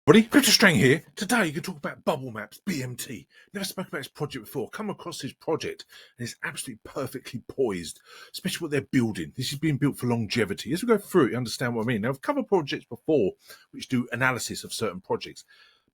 Buddy, Peter Strang here. Today, you can talk about Bubblemaps BMT. Never spoke about this project before. Come across this project, and it's absolutely perfectly poised, especially what they're building. This is being built for longevity. As we go through it, you understand what I mean. Now, I've covered projects before which do analysis of certain projects.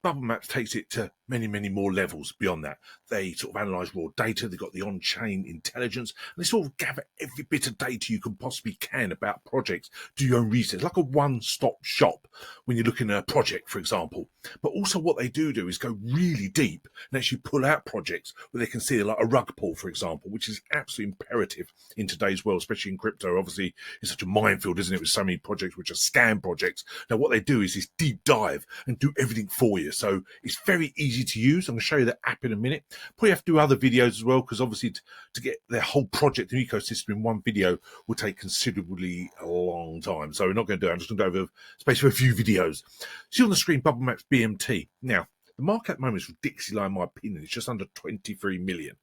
Bubblemaps takes it to many, many more levels beyond that. They sort of analyse raw data. They've got the on-chain intelligence. And they sort of gather every bit of data you can possibly can about projects. Do your own research, like a one-stop shop when you're looking at a project, for example. But also what they do is go really deep and actually pull out projects where they can see like a rug pull, for example, which is absolutely imperative in today's world, especially in crypto. Obviously, it's such a minefield, isn't it, with so many projects which are scam projects. Now, what they do is this deep dive and do everything for you. So it's very easy to use. I'm going to show you the app in a minute. Probably have to do other videos as well, because obviously to get their whole project and ecosystem in one video will take considerably a long time. So we're not going to do it. I'm just going to go over space for a few videos. See on the screen, Bubblemaps BMT. Now, the market at the moment is ridiculously low, in my opinion. It's just under 23 million.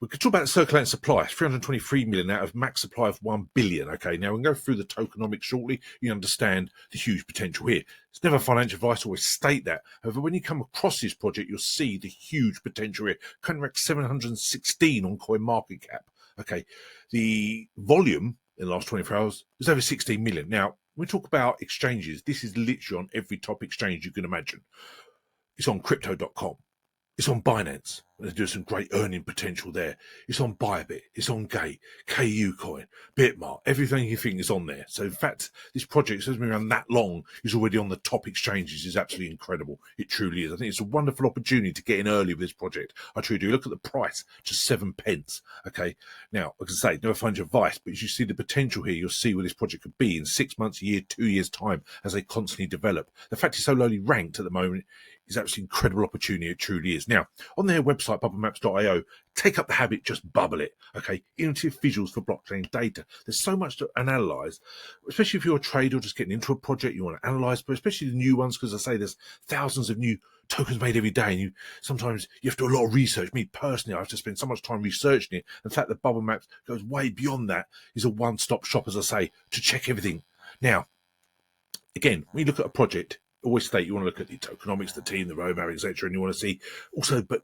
We could talk about circulating supply, 323 million out of max supply of 1 billion. Okay, now we can go through the tokenomics shortly. You understand the huge potential here. It's never financial advice, always state that. However, when you come across this project, you'll see the huge potential here. Currently ranked 716 on CoinMarketCap. Okay, the volume in the last 24 hours is over 16 million. Now, when we talk about exchanges, this is literally on every top exchange you can imagine. It's on crypto.com. It's on Binance. There's some great earning potential there. It's on Bybit. It's on Gate, KU Coin, Bitmart. Everything you think is on there. So, in fact, this project, has been around that long, is already on the top exchanges. It's absolutely incredible. It truly is. I think it's a wonderful opportunity to get in early with this project. I truly do. Look at the price, just 7 pence. Okay. Now, like I say, never find your vice, but as you see the potential here, you'll see where this project could be in 6 months, a year, 2 years' time as they constantly develop. The fact it's so lowly ranked at the moment is absolutely incredible opportunity. It truly is. Now, on their website, bubblemaps.io, take up the habit, just bubble it. Okay, innovative visuals for blockchain data. There's so much to analyze, especially if you're a trader or just getting into a project you want to analyze, but especially the new ones, because I say there's thousands of new tokens made every day, and sometimes you have to do a lot of research. Me personally, I have to spend so much time researching it. In fact, the Bubblemaps goes way beyond that. It's a one-stop shop, as I say, to check everything. Now, again, when you look at a project, always state you want to look at the tokenomics, the team, the roadmap, etc., and you want to see also, but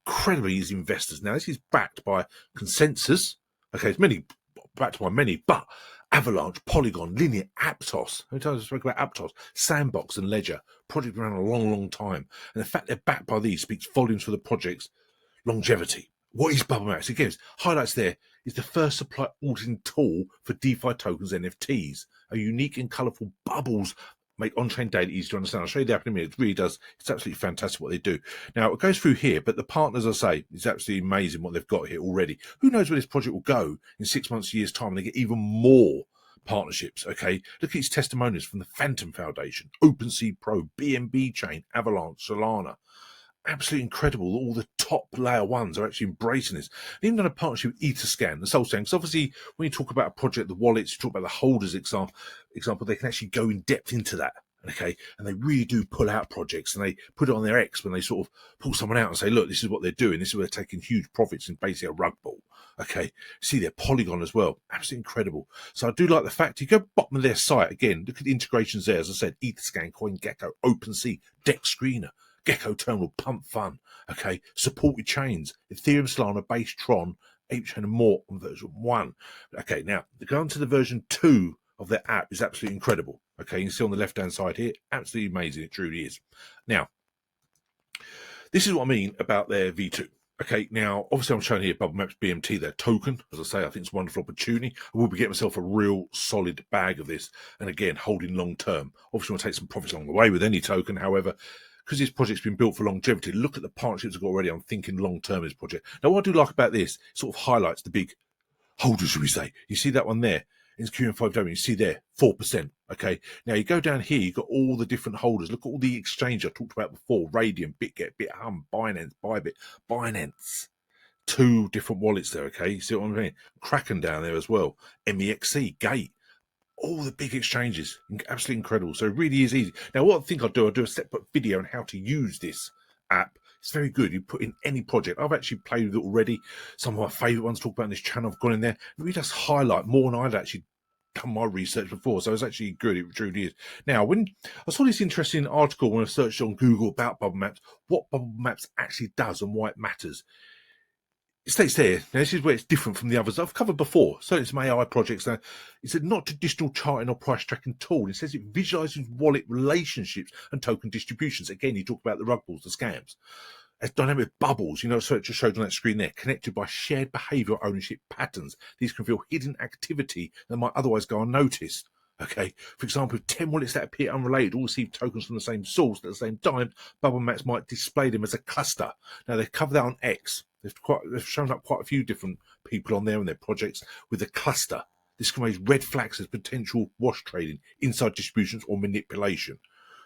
incredibly easy investors. Now, this is backed by consensus. Okay, it's backed by many, but Avalanche, Polygon, Linear, Aptos. How many times I spoke about Aptos? Sandbox and Ledger. Project around a long, long time. And the fact they're backed by these speaks volumes for the project's longevity. What is Bubblemaps? Again, highlights there is the first supply auditing tool for DeFi tokens NFTs. A unique and colourful bubbles make on-chain data easy to understand. I'll show you the app in a minute. It really does. It's absolutely fantastic what they do. Now, it goes through here, but the partners, I say, it's absolutely amazing what they've got here already. Who knows where this project will go in 6 months, a year's time, and they get even more partnerships, okay? Look at these testimonials from the Phantom Foundation, OpenSea Pro, BNB Chain, Avalanche, Solana. Absolutely incredible. All the top layer ones are actually embracing this. And even done a partnership with Etherscan, the Soul Scan. Because obviously, when you talk about a project, the wallets, you talk about the holders example, they can actually go in depth into that. Okay. And they really do pull out projects, and they put it on their X when they sort of pull someone out and say, look, this is what they're doing. This is where they're taking huge profits in basically a rug ball. Okay. See their Polygon as well. Absolutely incredible. So I do like the fact you go bottom of their site again. Look at the integrations there. As I said, Etherscan, CoinGecko, OpenSea, Dex Screener, Gecko Terminal, Pump Fun, okay, supported chains, Ethereum, Solana, Base, Tron, ApeChain, and more on version 1. Okay, now, going to the version 2 of their app is absolutely incredible. Okay, you can see on the left-hand side here, absolutely amazing, it truly is. Now, this is what I mean about their V2. Okay, now, obviously I'm showing here Bubblemaps BMT, their token. As I say, I think it's a wonderful opportunity. I will be getting myself a real solid bag of this, and again, holding long term. Obviously, I want to take some profits along the way with any token, however, because this project's been built for longevity, look at the partnerships I've got already. I'm thinking long-term this project. Now, what I do like about this, it sort of highlights the big holders, should we say. You see that one there? In QM5W, you see there, 4%. Okay. Now, you go down here, you've got all the different holders. Look at all the exchange I talked about before. Radium, BitGet, BitHum, Binance, Bybit, Binance. 2 different wallets there, okay? You see what I mean? Kraken down there as well. MEXC, Gate. All the big exchanges, absolutely incredible. So it really is easy. Now, what I think I'll do a separate video on how to use this app. It's very good. You put in any project. I've actually played with it already. Some of my favourite ones talk about in this channel. I've gone in there. It really does highlight more than I'd actually done my research before, so it's actually good. It truly is. Now, when I saw this interesting article when I searched on Google about Bubblemaps, what Bubblemaps actually does and why it matters. It states there, now this is where it's different from the others I've covered before. So it's some AI projects now. It's a not traditional charting or price tracking tool. It says it visualizes wallet relationships and token distributions. Again, you talk about the rug pulls, the scams. As dynamic bubbles, so it just showed on that screen there, connected by shared behavior ownership patterns. These can reveal hidden activity that might otherwise go unnoticed. Okay, for example, if 10 wallets that appear unrelated all receive tokens from the same source at the same time, Bubblemaps might display them as a cluster. Now, they cover that on X. They've shown up quite a few different people on there and their projects with a cluster. This can raise red flags as potential wash trading, inside distributions, or manipulation.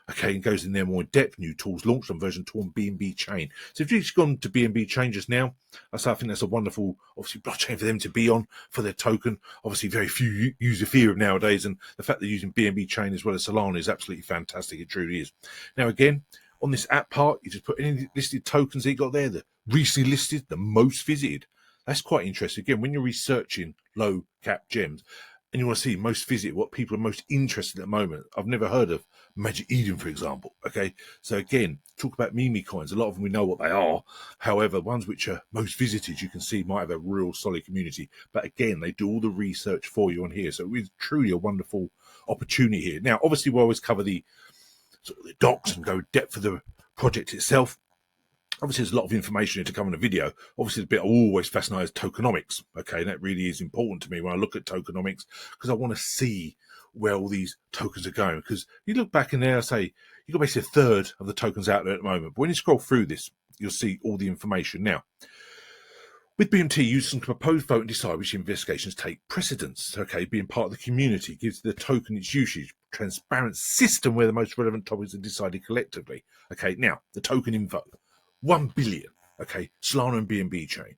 Okay, it goes in there more in depth. New tools launched on version 2 on BNB Chain. So if you've just gone to BNB Chain just now, I think that's a wonderful, obviously, blockchain for them to be on for their token. Obviously, very few use Ethereum nowadays, and the fact they're using BNB Chain as well as Solana is absolutely fantastic. It truly is. Now, again, on this app part, you just put any listed tokens that you got there, the recently listed, the most visited. That's quite interesting. Again, when you're researching low cap gems, and you want to see most visited, what people are most interested in at the moment. I've never heard of Magic Eden, for example. Okay, so again, talk about meme coins. A lot of them we know what they are. However, ones which are most visited, you can see might have a real solid community. But again, they do all the research for you on here. So it's truly a wonderful opportunity here. Now, obviously, we always cover the sort of the docs and go depth for the project itself. Obviously, there's a lot of information to come in a video. Obviously, the bit I always fascinated is tokenomics. Okay, and that really is important to me when I look at tokenomics because I want to see where all these tokens are going. Because you look back in there, I say you've got basically a third of the tokens out there at the moment. But when you scroll through this, you'll see all the information. Now, with BMT, users can propose, vote, and decide which investigations take precedence. Okay, being part of the community gives the token its usage, transparent system where the most relevant topics are decided collectively. Okay, now the token info. 1 billion, okay, Solana and BNB chain.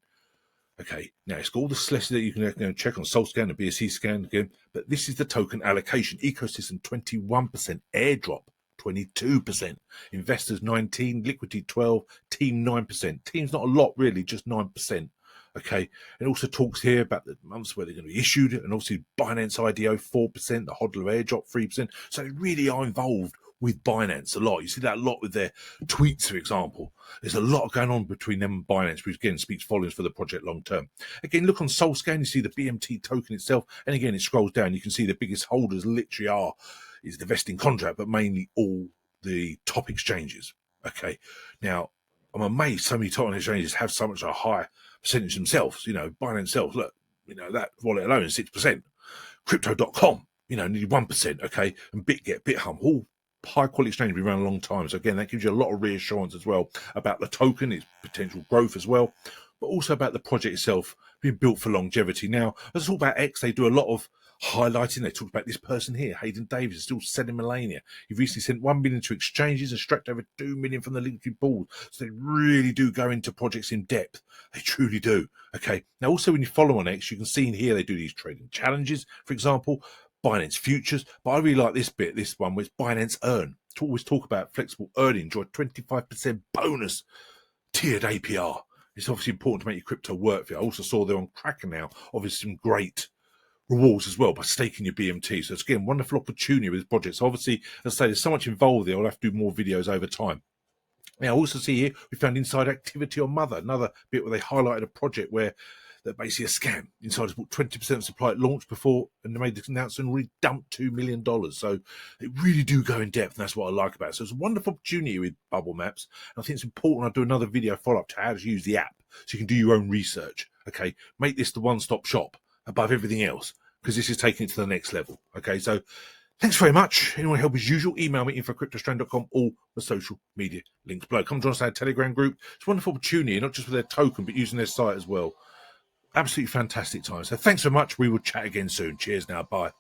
Okay, now it's got all the selection that you can check on SolScan and BSC scan again, but this is the token allocation. Ecosystem 21%, airdrop 22%, investors 19, liquidity 12, team 9%. Team's not a lot really, just 9%. Okay, it also talks here about the months where they're going to be issued, and obviously Binance IDO 4%, the hodler airdrop 3%. So they really are involved with Binance a lot. You see that a lot with their tweets, for example. There's a lot going on between them and Binance, which again speaks volumes for the project long term. Again, look on SolScan, you see the BMT token itself, and again, it scrolls down. You can see the biggest holders literally is the vesting contract, but mainly all the top exchanges. Okay, now I'm amazed so many top exchanges have so much a high percentage themselves. Binance themselves, look, that wallet alone is 6%. Crypto.com, nearly 1%. Okay, and BitGet, BitHum, all high quality exchange been around a long time. So again, that gives you a lot of reassurance as well about the token, its potential growth as well, but also about the project itself being built for longevity. Now, let's talk about X. They do a lot of highlighting. They talk about this person here, Hayden Davis, is still selling millennia. He recently sent 1 million to exchanges and extracted over 2 million from the liquidity pool. So they really do go into projects in depth. They truly do. Okay. Now, also when you follow on X, you can see in here they do these trading challenges, for example, Binance futures. But I really like this one, which Binance Earn. To always talk about flexible earning, enjoy 25% bonus tiered APR. It's obviously important to make your crypto work for you. I also saw they're on Kraken now, obviously some great rewards as well by staking your BMT. So it's again wonderful opportunity with this project. So obviously, as I say, there's so much involved there. I'll have to do more videos over time. Now, I also see here we found inside activity on Mother, another bit where they highlighted a project where they're basically a scam. Insiders bought 20% of supply at launch before, and they made this announcement and already dumped $2 million. So they really do go in depth, and that's what I like about it. So it's a wonderful opportunity with Bubblemaps. And I think it's important I do another video follow-up to how to use the app so you can do your own research. Okay, make this the one-stop shop above everything else, because this is taking it to the next level. Okay, so thanks very much. Anyone help as usual, email me info@cryptostrand.com, all the social media links below. Come join us in our Telegram group. It's a wonderful opportunity, not just with their token, but using their site as well. Absolutely fantastic time. So thanks so much. We will chat again soon. Cheers now. Bye.